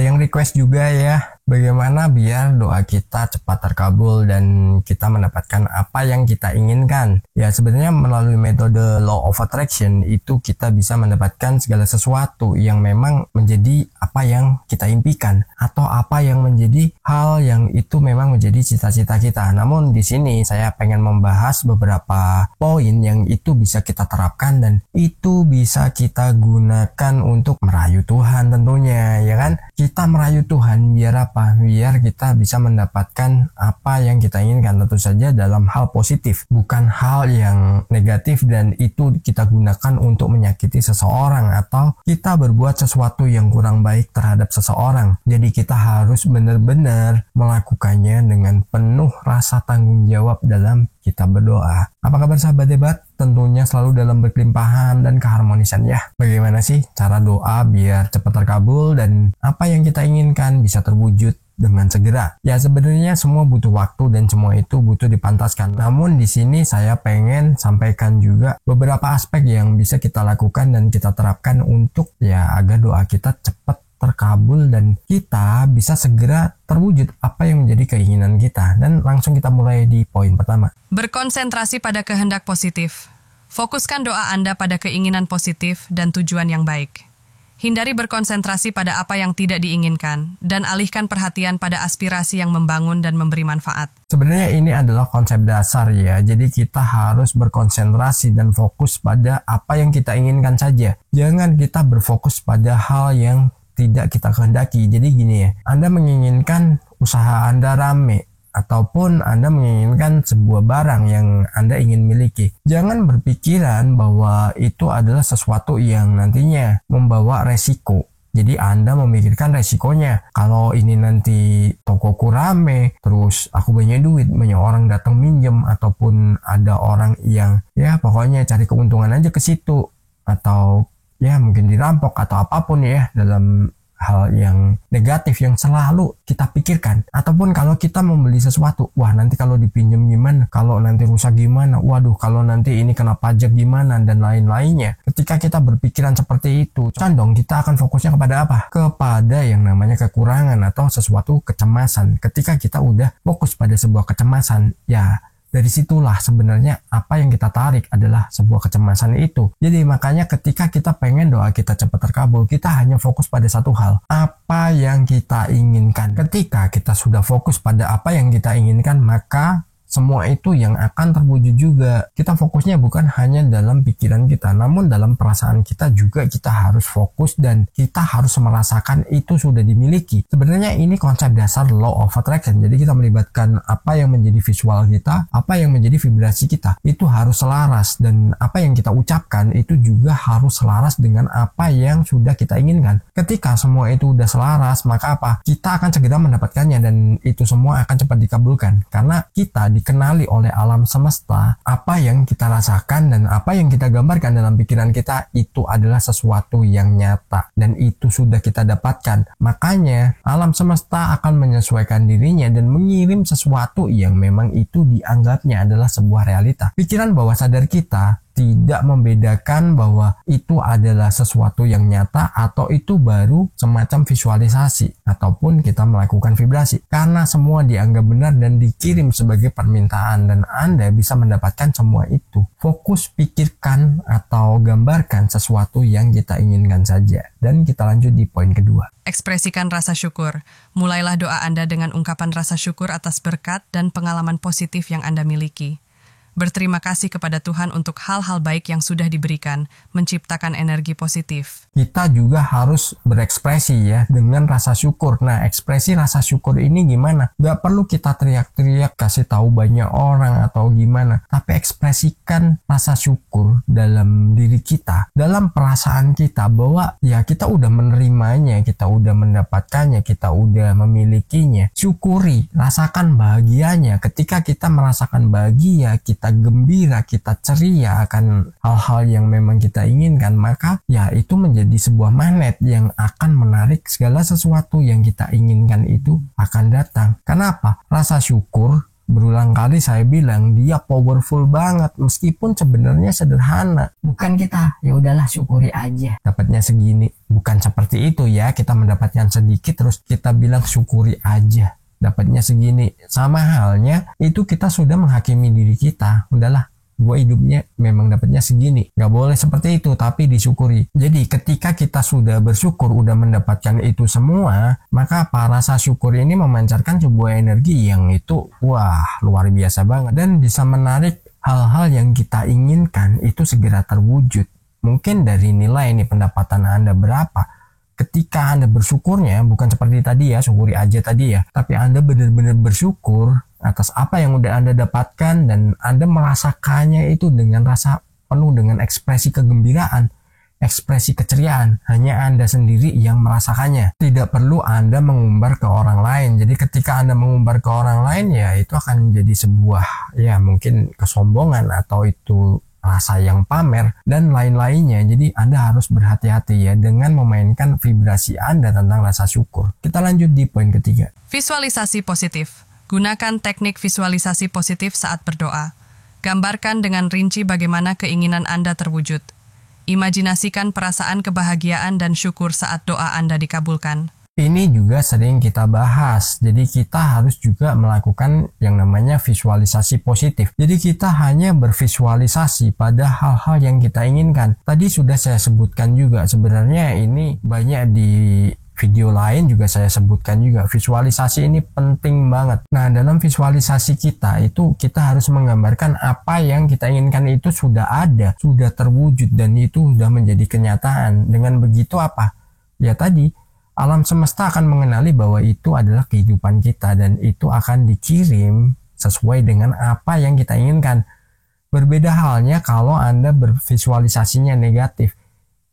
yang request juga ya, bagaimana biar doa kita cepat terkabul dan kita mendapatkan apa yang kita inginkan. Ya sebenarnya melalui metode Law of Attraction itu kita bisa mendapatkan segala sesuatu yang memang menjadi apa yang kita impikan atau apa yang menjadi hal yang itu memang menjadi cita-cita kita. Namun di sini saya pengen membahas beberapa poin yang itu bisa kita terapkan dan itu bisa kita gunakan untuk merayu Tuhan tentunya, ya kan? Kita merayu Tuhan biar apa? Biar kita bisa mendapatkan apa yang kita inginkan, tentu saja dalam hal positif, bukan hal yang negatif dan itu kita gunakan untuk menyakiti seseorang atau kita berbuat sesuatu yang kurang baik terhadap seseorang. Jadi kita harus benar-benar melakukannya dengan penuh rasa tanggung jawab dalam kita berdoa. Apa kabar sahabat hebat? Tentunya selalu dalam berkelimpahan dan keharmonisan ya. Bagaimana sih cara doa biar cepat terkabul dan apa yang kita inginkan bisa terwujud dengan segera? Ya sebenarnya semua butuh waktu dan semua itu butuh dipantaskan. Namun di sini saya pengen sampaikan juga beberapa aspek yang bisa kita lakukan dan kita terapkan untuk ya agar doa kita cepat terkabul dan kita bisa segera terwujud apa yang menjadi keinginan kita. Dan langsung kita mulai di poin pertama. Berkonsentrasi pada kehendak positif. Fokuskan doa Anda pada keinginan positif dan tujuan yang baik. Hindari berkonsentrasi pada apa yang tidak diinginkan dan alihkan perhatian pada aspirasi yang membangun dan memberi manfaat. Sebenarnya ini adalah konsep dasar ya. Jadi kita harus berkonsentrasi dan fokus pada apa yang kita inginkan saja. Jangan kita berfokus pada hal yang tidak kita kehendaki. Jadi gini ya, Anda menginginkan usaha Anda rame ataupun Anda menginginkan sebuah barang yang Anda ingin miliki. Jangan berpikiran bahwa itu adalah sesuatu yang nantinya membawa resiko. Jadi Anda memikirkan resikonya. Kalau ini nanti tokoku rame, terus aku banyak duit, banyak orang datang minjem, ataupun ada orang yang ya pokoknya cari keuntungan aja ke situ, atau ya mungkin dirampok atau apapun ya, dalam hal yang negatif yang selalu kita pikirkan. Ataupun kalau kita membeli sesuatu, wah nanti kalau dipinjam gimana, kalau nanti rusak gimana, waduh kalau nanti ini kena pajak gimana, dan lain-lainnya. Ketika kita berpikiran seperti itu, condong kita akan fokusnya kepada apa? Kepada yang namanya kekurangan atau sesuatu kecemasan. Ketika kita udah fokus pada sebuah kecemasan, ya dari situlah sebenarnya apa yang kita tarik adalah sebuah kecemasan itu. Jadi makanya ketika kita pengen doa kita cepat terkabul, kita hanya fokus pada satu hal, apa yang kita inginkan. Ketika kita sudah fokus pada apa yang kita inginkan, maka semua itu yang akan terwujud juga. Kita fokusnya bukan hanya dalam pikiran kita, namun dalam perasaan kita juga kita harus fokus dan kita harus merasakan itu sudah dimiliki. Sebenarnya ini konsep dasar Law of Attraction. Jadi kita melibatkan apa yang menjadi visual kita, apa yang menjadi vibrasi kita. Itu harus selaras dan apa yang kita ucapkan itu juga harus selaras dengan apa yang sudah kita inginkan. Ketika semua itu udah selaras, maka apa? Kita akan segera mendapatkannya dan itu semua akan cepat dikabulkan. Karena kita dikenali oleh alam semesta, apa yang kita rasakan dan apa yang kita gambarkan dalam pikiran kita itu adalah sesuatu yang nyata dan itu sudah kita dapatkan. Makanya alam semesta akan menyesuaikan dirinya dan mengirim sesuatu yang memang itu dianggapnya adalah sebuah realita. Pikiran bawah sadar kita tidak membedakan bahwa itu adalah sesuatu yang nyata atau itu baru semacam visualisasi ataupun kita melakukan vibrasi, karena semua dianggap benar dan dikirim sebagai permintaan dan Anda bisa mendapatkan semua itu. Fokus pikirkan atau gambarkan sesuatu yang kita inginkan saja. Dan kita lanjut di poin kedua. Ekspresikan rasa syukur. Mulailah doa Anda dengan ungkapan rasa syukur atas berkat dan pengalaman positif yang Anda miliki. Berterima kasih kepada Tuhan untuk hal-hal baik yang sudah diberikan, menciptakan energi positif. Kita juga harus berekspresi ya dengan rasa syukur. Nah, ekspresi rasa syukur ini gimana? Gak perlu kita teriak-teriak kasih tahu banyak orang atau gimana, tapi ekspresikan rasa syukur dalam diri kita, dalam perasaan kita bahwa ya kita udah menerimanya, kita udah mendapatkannya, kita udah memilikinya. Syukuri, rasakan bahagianya. Ketika kita merasakan bahagia, kita gembira, kita ceria akan hal-hal yang memang kita inginkan, maka ya itu menjadi sebuah magnet yang akan menarik segala sesuatu yang kita inginkan itu akan datang. Kenapa? Rasa syukur, berulang kali saya bilang, dia powerful banget meskipun sebenarnya sederhana. Bukan kita, ya udahlah syukuri aja. Dapatnya segini, bukan seperti itu ya, kita mendapatkan sedikit terus kita bilang syukuri aja dapatnya segini. Sama halnya itu kita sudah menghakimi diri kita, udahlah gue hidupnya memang dapatnya segini. Gak boleh seperti itu, tapi disyukuri. Jadi ketika kita sudah bersyukur, udah mendapatkan itu semua, maka rasa syukur ini memancarkan sebuah energi yang itu wah luar biasa banget, dan bisa menarik hal-hal yang kita inginkan itu segera terwujud. Mungkin dari nilai ini pendapatan Anda berapa, ketika Anda bersyukurnya bukan seperti tadi ya, syukuri aja tadi ya, tapi Anda benar-benar bersyukur atas apa yang udah Anda dapatkan dan Anda merasakannya itu dengan rasa penuh dengan ekspresi kegembiraan, ekspresi keceriaan. Hanya Anda sendiri yang merasakannya. Tidak perlu Anda mengumbar ke orang lain. Jadi ketika Anda mengumbar ke orang lain ya itu akan menjadi sebuah ya mungkin kesombongan atau itu rasa yang pamer dan lain-lainnya. Jadi Anda harus berhati-hati ya dengan memainkan vibrasi Anda tentang rasa syukur. Kita lanjut di poin ketiga. Visualisasi positif. Gunakan teknik visualisasi positif saat berdoa. Gambarkan dengan rinci bagaimana keinginan Anda terwujud. Imajinasikan perasaan kebahagiaan dan syukur saat doa Anda dikabulkan. Ini juga sering kita bahas. Jadi kita harus juga melakukan yang namanya visualisasi positif. Jadi kita hanya bervisualisasi pada hal-hal yang kita inginkan. Tadi sudah saya sebutkan juga, sebenarnya ini banyak di video lain juga saya sebutkan juga. Visualisasi ini penting banget. Nah, dalam visualisasi kita itu kita harus menggambarkan apa yang kita inginkan itu sudah ada, sudah terwujud, dan itu sudah menjadi kenyataan. Dengan begitu apa? Ya tadi, alam semesta akan mengenali bahwa itu adalah kehidupan kita dan itu akan dikirim sesuai dengan apa yang kita inginkan. Berbeda halnya kalau Anda bervisualisasinya negatif,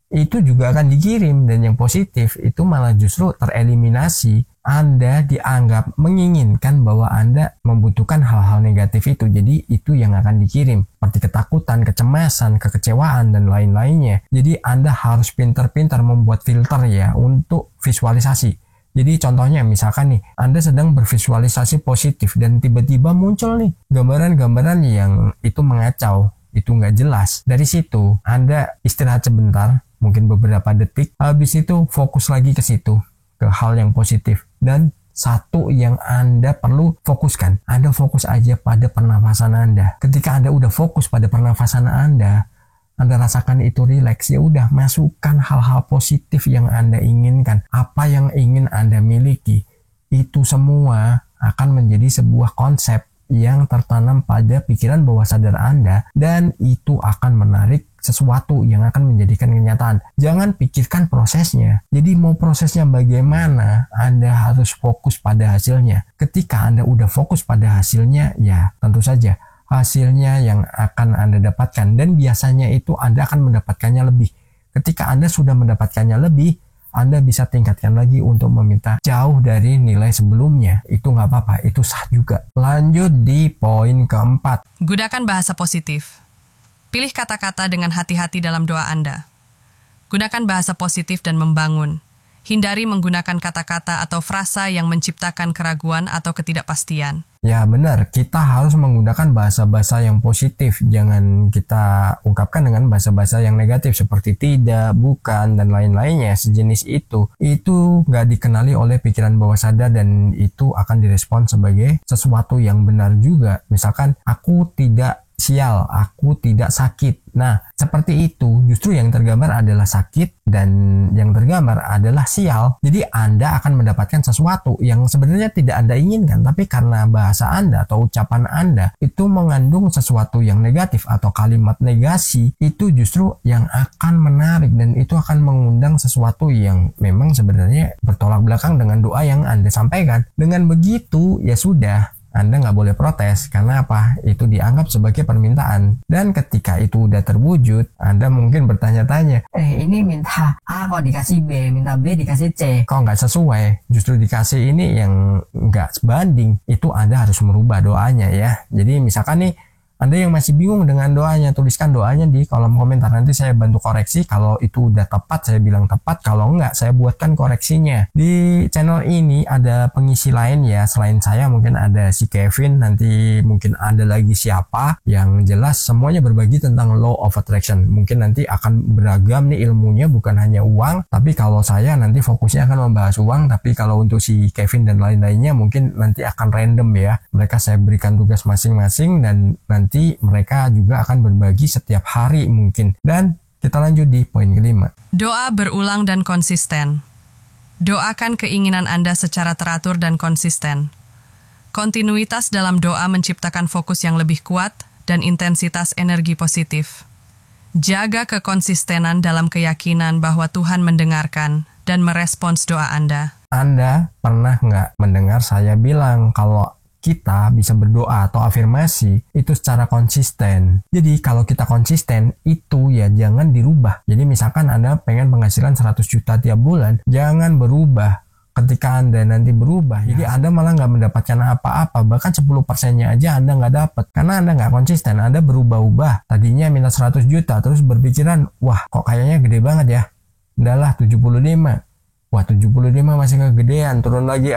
itu juga akan dikirim, dan yang positif itu malah justru tereliminasi. Anda dianggap menginginkan bahwa Anda membutuhkan hal-hal negatif itu, jadi itu yang akan dikirim seperti ketakutan, kecemasan, kekecewaan, dan lain-lainnya. Jadi Anda harus pintar-pintar membuat filter ya untuk visualisasi. Jadi contohnya misalkan nih, Anda sedang bervisualisasi positif dan tiba-tiba muncul nih gambaran-gambaran yang itu mengacau, itu nggak jelas. Dari situ Anda istirahat sebentar, mungkin beberapa detik, habis itu fokus lagi ke situ, ke hal yang positif. Dan satu yang Anda perlu fokuskan, Anda fokus aja pada pernafasan Anda. Ketika Anda udah fokus pada pernafasan Anda rasakan itu rileks, ya udah masukkan hal-hal positif yang Anda inginkan. Apa yang ingin Anda miliki, itu semua akan menjadi sebuah konsep yang tertanam pada pikiran bawah sadar Anda, dan itu akan menarik sesuatu yang akan menjadikan kenyataan. Jangan pikirkan prosesnya. Jadi mau prosesnya bagaimana, Anda harus fokus pada hasilnya. Ketika Anda udah fokus pada hasilnya, ya tentu saja hasilnya yang akan Anda dapatkan, dan biasanya itu Anda akan mendapatkannya lebih. Ketika Anda sudah mendapatkannya lebih, Anda bisa tingkatkan lagi untuk meminta jauh dari nilai sebelumnya. Itu nggak apa-apa, itu sah juga. Lanjut di poin keempat. Gunakan bahasa positif. Pilih kata-kata dengan hati-hati dalam doa Anda. Gunakan bahasa positif dan membangun. Hindari menggunakan kata-kata atau frasa yang menciptakan keraguan atau ketidakpastian. Ya benar, kita harus menggunakan bahasa-bahasa yang positif. Jangan kita ungkapkan dengan bahasa-bahasa yang negatif seperti tidak, bukan, dan lain-lainnya sejenis itu. Itu nggak dikenali oleh pikiran bawah sadar dan itu akan direspon sebagai sesuatu yang benar juga. Misalkan, aku tidak sial, aku tidak sakit. Nah, seperti itu, justru yang tergambar adalah sakit dan yang tergambar adalah sial. Jadi Anda akan mendapatkan sesuatu yang sebenarnya tidak Anda inginkan, tapi karena bahasa Anda atau ucapan Anda itu mengandung sesuatu yang negatif atau kalimat negasi, itu justru yang akan menarik dan itu akan mengundang sesuatu yang memang sebenarnya bertolak belakang dengan doa yang Anda sampaikan. Dengan begitu, ya sudah, Anda nggak boleh protes. Karena apa? Itu dianggap sebagai permintaan. Dan ketika itu udah terwujud, Anda mungkin bertanya-tanya, ini minta A kok dikasih B, minta B dikasih C. kok nggak sesuai? Justru dikasih ini yang nggak sebanding. Itu Anda harus merubah doanya ya. Jadi misalkan nih, Anda yang masih bingung dengan doanya, tuliskan doanya di kolom komentar. Nanti saya bantu koreksi. Kalau itu udah tepat, saya bilang tepat. Kalau enggak, saya buatkan koreksinya. Di channel ini ada pengisi lain ya. Selain saya mungkin ada si Kevin. Nanti mungkin ada lagi siapa. Yang jelas semuanya berbagi tentang Law of Attraction. Mungkin nanti akan beragam nih ilmunya. Bukan hanya uang. Tapi kalau saya nanti fokusnya akan membahas uang. Tapi kalau untuk si Kevin dan lain-lainnya mungkin nanti akan random ya. Mereka saya berikan tugas masing-masing dan nanti mereka juga akan berbagi setiap hari mungkin. Dan kita lanjut di poin kelima. Doa berulang dan konsisten. Doakan keinginan Anda secara teratur dan konsisten. Kontinuitas dalam doa menciptakan fokus yang lebih kuat dan intensitas energi positif. Jaga kekonsistenan dalam keyakinan bahwa Tuhan mendengarkan dan merespons doa Anda. Anda pernah nggak mendengar saya bilang kalau kita bisa berdoa atau afirmasi itu secara konsisten. Jadi kalau kita konsisten itu ya jangan dirubah. Jadi misalkan Anda pengen penghasilan 100 juta tiap bulan, jangan berubah. Ketika Anda nanti berubah, jadi Anda malah nggak mendapatkan apa-apa, bahkan 10%-nya aja Anda nggak dapat. Karena Anda nggak konsisten, Anda berubah-ubah. Tadinya minta 100 juta, terus berpikiran, wah kok kayaknya gede banget ya. Udahlah 75. Wah 75 masih kegedean, turun lagi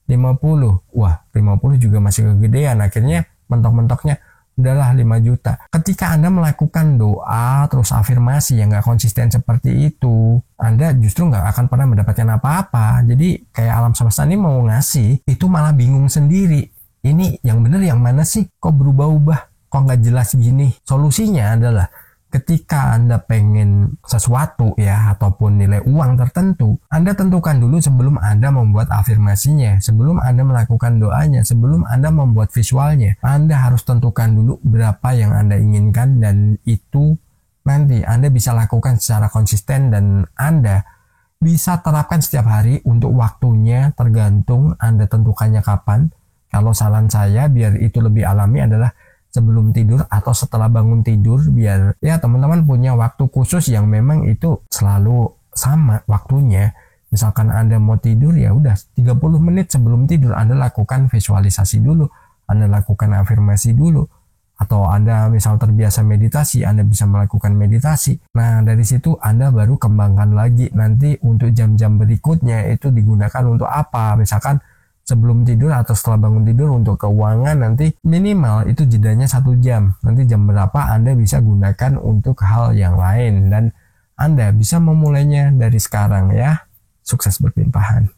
50. Wah 50 juga masih kegedean. Akhirnya mentok-mentoknya udahlah 5 juta. Ketika Anda melakukan doa terus afirmasi yang gak konsisten seperti itu, Anda justru gak akan pernah mendapatkan apa-apa. Jadi kayak alam semesta ini mau ngasih, itu malah bingung sendiri. Ini yang bener yang mana sih? Kok berubah-ubah? Kok gak jelas gini? Solusinya adalah ketika Anda pengen sesuatu ya ataupun nilai uang tertentu, Anda tentukan dulu sebelum Anda membuat afirmasinya, sebelum Anda melakukan doanya, sebelum Anda membuat visualnya. Anda harus tentukan dulu berapa yang Anda inginkan dan itu nanti Anda bisa lakukan secara konsisten dan Anda bisa terapkan setiap hari untuk waktunya tergantung Anda tentukannya kapan. Kalau saran saya biar itu lebih alami adalah sebelum tidur atau setelah bangun tidur biar ya teman-teman punya waktu khusus yang memang itu selalu sama waktunya. Misalkan Anda mau tidur ya udah 30 menit sebelum tidur Anda lakukan visualisasi dulu, Anda lakukan afirmasi dulu. Atau Anda misal terbiasa meditasi, Anda bisa melakukan meditasi. Nah dari situ Anda baru kembangkan lagi nanti untuk jam-jam berikutnya itu digunakan untuk apa. Misalkan sebelum tidur atau setelah bangun tidur untuk keuangan nanti minimal itu jedanya 1 jam. Nanti jam berapa Anda bisa gunakan untuk hal yang lain. Dan Anda bisa memulainya dari sekarang ya. Sukses berlimpahan.